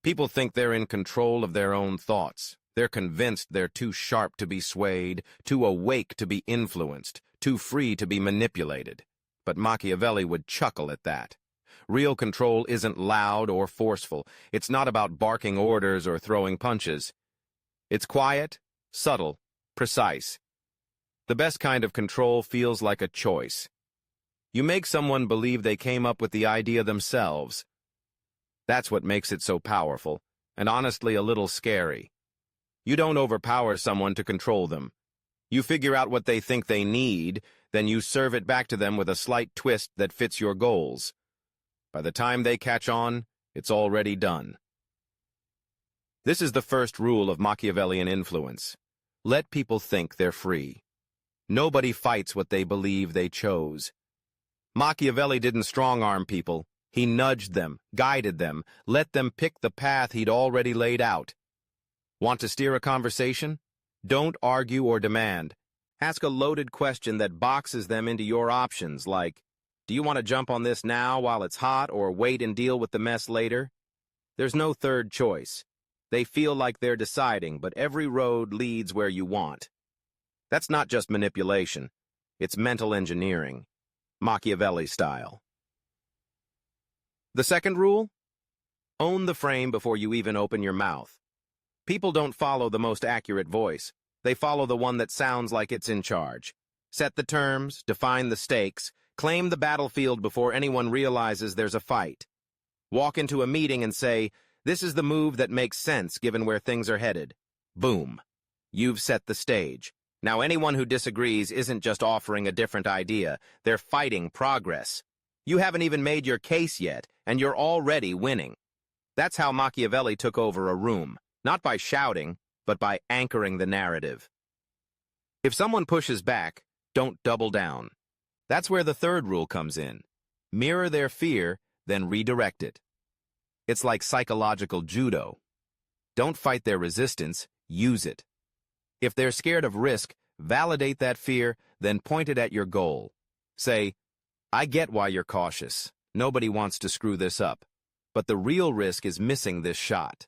People think they're in control of their own thoughts. They're convinced they're too sharp to be swayed, too awake to be influenced, too free to be manipulated. But Machiavelli would chuckle at that. Real control isn't loud or forceful. It's not about barking orders or throwing punches. It's quiet, subtle, precise. The best kind of control feels like a choice. You make someone believe they came up with the idea themselves. That's what makes it so powerful, and honestly a little scary. You don't overpower someone to control them. You figure out what they think they need, then you serve it back to them with a slight twist that fits your goals. By the time they catch on, it's already done. This is the first rule of Machiavellian influence. Let people think they're free. Nobody fights what they believe they chose. Machiavelli didn't strong-arm people. He nudged them, guided them, let them pick the path he'd already laid out. Want to steer a conversation? Don't argue or demand. Ask a loaded question that boxes them into your options, like, do you want to jump on this now while it's hot or wait and deal with the mess later? There's no third choice. They feel like they're deciding, but every road leads where you want. That's not just manipulation. It's mental engineering, Machiavelli style. The second rule? Own the frame before you even open your mouth. People don't follow the most accurate voice. They follow the one that sounds like it's in charge. Set the terms, define the stakes, claim the battlefield before anyone realizes there's a fight. Walk into a meeting and say, this is the move that makes sense given where things are headed. Boom. You've set the stage. Now anyone who disagrees isn't just offering a different idea, they're fighting progress. You haven't even made your case yet, and you're already winning. That's how Machiavelli took over a room, not by shouting, but by anchoring the narrative. If someone pushes back, don't double down. That's where the third rule comes in. Mirror their fear, then redirect it. It's like psychological judo. Don't fight their resistance, use it. If they're scared of risk, validate that fear, then point it at your goal. Say, I get why you're cautious. Nobody wants to screw this up. But the real risk is missing this shot.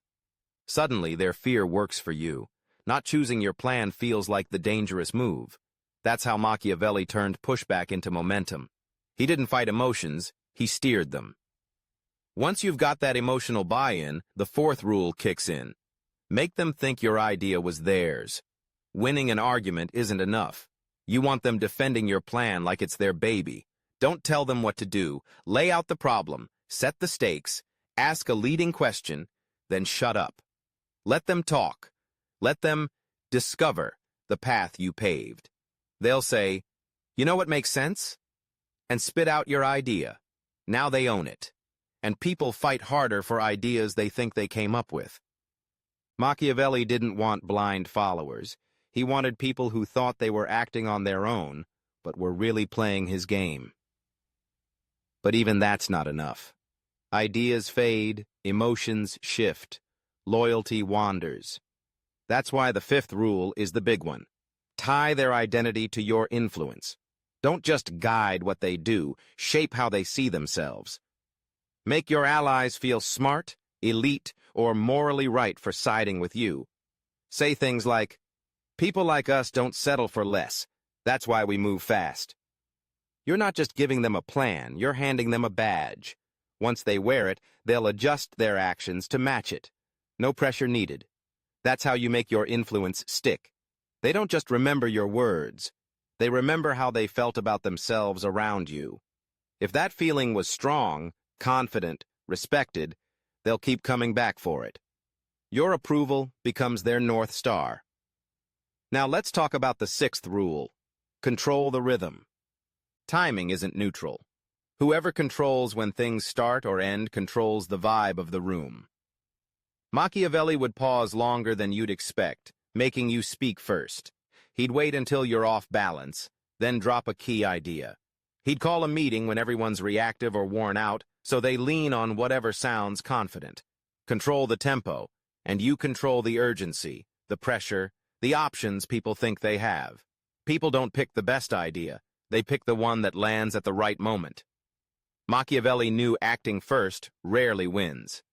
Suddenly, their fear works for you. Not choosing your plan feels like the dangerous move. That's how Machiavelli turned pushback into momentum. He didn't fight emotions, he steered them. Once you've got that emotional buy-in, the fourth rule kicks in. Make them think your idea was theirs. Winning an argument isn't enough. You want them defending your plan like it's their baby. Don't tell them what to do. Lay out the problem, set the stakes, ask a leading question, then shut up. Let them talk. Let them discover the path you paved. They'll say, you know what makes sense? And spit out your idea. Now they own it. And people fight harder for ideas they think they came up with. Machiavelli didn't want blind followers. He wanted people who thought they were acting on their own, but were really playing his game. But even that's not enough. Ideas fade, emotions shift, loyalty wanders. That's why the fifth rule is the big one. Tie their identity to your influence. Don't just guide what they do, shape how they see themselves. Make your allies feel smart, elite, or morally right for siding with you. Say things like, people like us don't settle for less. That's why we move fast. You're not just giving them a plan, you're handing them a badge. Once they wear it, they'll adjust their actions to match it. No pressure needed. That's how you make your influence stick. They don't just remember your words. They remember how they felt about themselves around you. If that feeling was strong, confident, respected, they'll keep coming back for it. Your approval becomes their North Star. Now let's talk about the sixth rule. Control the rhythm. Timing isn't neutral. Whoever controls when things start or end controls the vibe of the room. Machiavelli would pause longer than you'd expect, making you speak first. He'd wait until you're off balance, then drop a key idea. He'd call a meeting when everyone's reactive or worn out, so they lean on whatever sounds confident. Control the tempo, and you control the urgency, the pressure, the options people think they have. People don't pick the best idea. They pick the one that lands at the right moment. Machiavelli knew acting first rarely wins.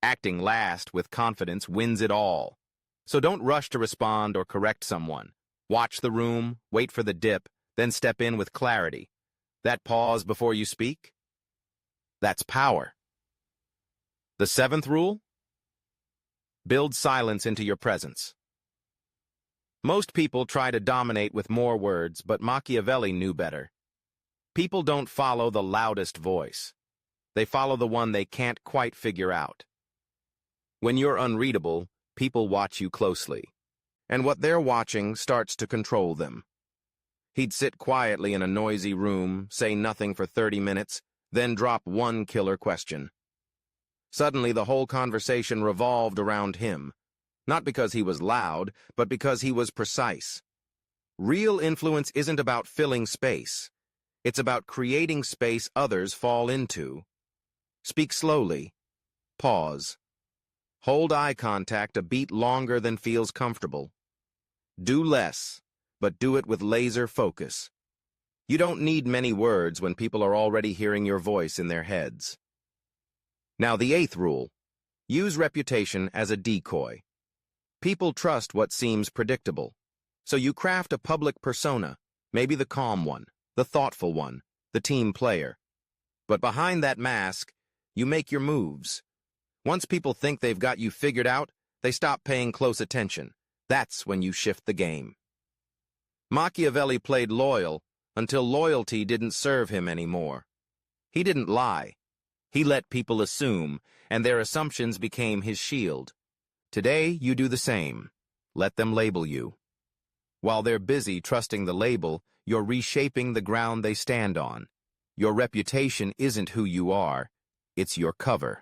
Acting last with confidence wins it all. So don't rush to respond or correct someone. Watch the room, wait for the dip, then step in with clarity. That pause before you speak? That's power. The seventh rule? Build silence into your presence. Most people try to dominate with more words, but Machiavelli knew better. People don't follow the loudest voice. They follow the one they can't quite figure out. When you're unreadable, people watch you closely, and what they're watching starts to control them. He'd sit quietly in a noisy room, say nothing for 30 minutes, then drop one killer question. Suddenly, the whole conversation revolved around him, not because he was loud, but because he was precise. Real influence isn't about filling space. It's about creating space others fall into. Speak slowly. Pause. Hold eye contact a beat longer than feels comfortable. Do less, but do it with laser focus. You don't need many words when people are already hearing your voice in their heads. Now, the eighth rule. Use reputation as a decoy. People trust what seems predictable. So you craft a public persona, maybe the calm one, the thoughtful one, the team player. But behind that mask, you make your moves. Once people think they've got you figured out, they stop paying close attention. That's when you shift the game. Machiavelli played loyal until loyalty didn't serve him anymore. He didn't lie. He let people assume, and their assumptions became his shield. Today, you do the same. Let them label you. While they're busy trusting the label, you're reshaping the ground they stand on. Your reputation isn't who you are, it's your cover.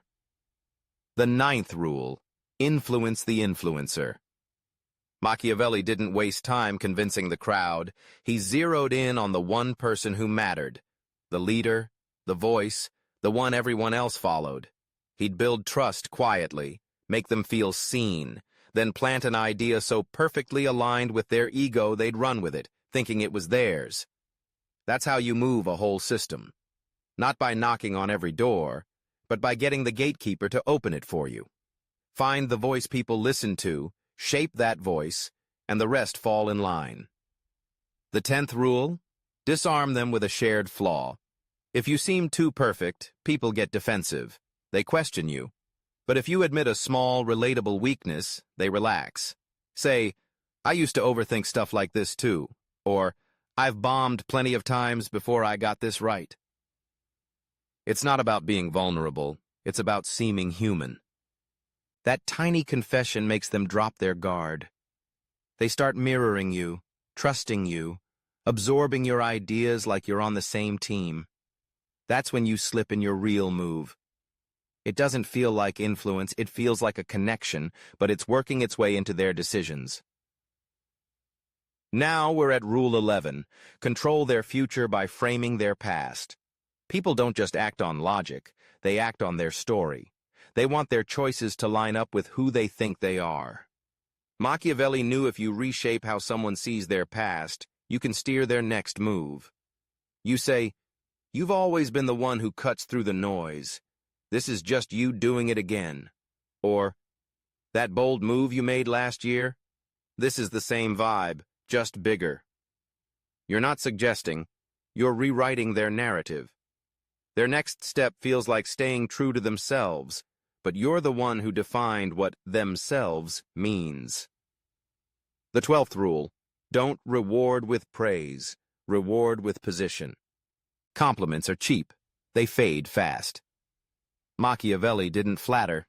The ninth rule, influence the influencer. Machiavelli didn't waste time convincing the crowd. He zeroed in on the one person who mattered, the leader, the voice, the one everyone else followed. He'd build trust quietly, make them feel seen, then plant an idea so perfectly aligned with their ego they'd run with it, thinking it was theirs. That's how you move a whole system. Not by knocking on every door, but by getting the gatekeeper to open it for you. Find the voice people listen to, shape that voice, and the rest fall in line. The 10th rule, disarm them with a shared flaw. If you seem too perfect, people get defensive. They question you. But if you admit a small, relatable weakness, they relax. Say, I used to overthink stuff like this too. Or, I've bombed plenty of times before I got this right. It's not about being vulnerable. It's about seeming human. That tiny confession makes them drop their guard. They start mirroring you, trusting you, absorbing your ideas like you're on the same team. That's when you slip in your real move. It doesn't feel like influence, it feels like a connection, but it's working its way into their decisions. Now we're at Rule 11. Control their future by framing their past. People don't just act on logic, they act on their story. They want their choices to line up with who they think they are. Machiavelli knew if you reshape how someone sees their past, you can steer their next move. You say, "You've always been the one who cuts through the noise. This is just you doing it again." Or, "That bold move you made last year? This is the same vibe, just bigger." You're not suggesting, you're rewriting their narrative. Their next step feels like staying true to themselves, but you're the one who defined what themselves means. The 12th rule, don't reward with praise, reward with position. Compliments are cheap. They fade fast. Machiavelli didn't flatter.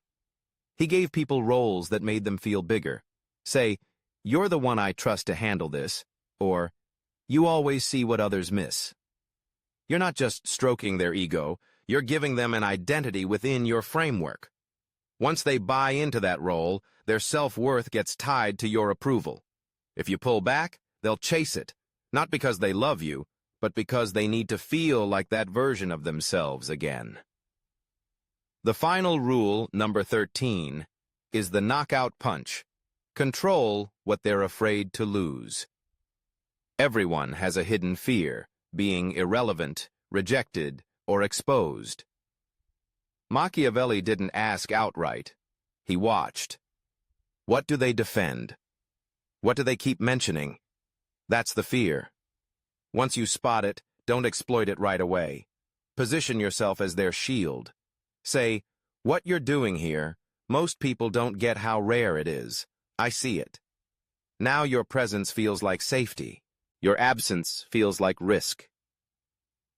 He gave people roles that made them feel bigger. Say, "You're the one I trust to handle this," or, "You always see what others miss." You're not just stroking their ego, you're giving them an identity within your framework. Once they buy into that role, their self-worth gets tied to your approval. If you pull back, they'll chase it, not because they love you, but because they need to feel like that version of themselves again. The final rule, number 13, is the knockout punch. Control what they're afraid to lose. Everyone has a hidden fear, being irrelevant, rejected, or exposed. Machiavelli didn't ask outright, He watched. What do they defend? What do they keep mentioning? That's the fear. Once you spot it, don't exploit it right away. Position yourself as their shield. Say, what you're doing here, most people don't get how rare it is. I see it. Now your presence feels like safety. Your absence feels like risk.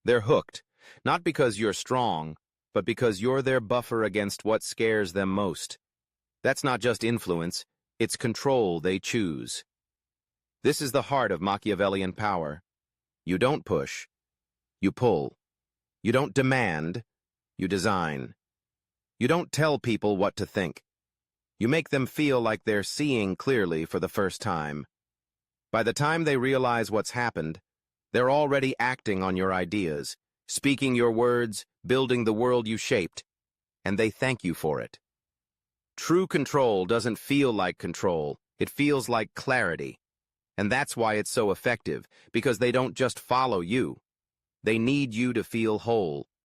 They're hooked, not because you're strong, but because you're their buffer against what scares them most. That's not just influence, it's control they choose. This is the heart of Machiavellian power. You don't push, you pull. You don't demand, you design. You don't tell people what to think. You make them feel like they're seeing clearly for the first time. By the time they realize what's happened, they're already acting on your ideas, speaking your words, building the world you shaped, and they thank you for it. True control doesn't feel like control, it feels like clarity. And that's why it's so effective, because they don't just follow you. They need you to feel whole.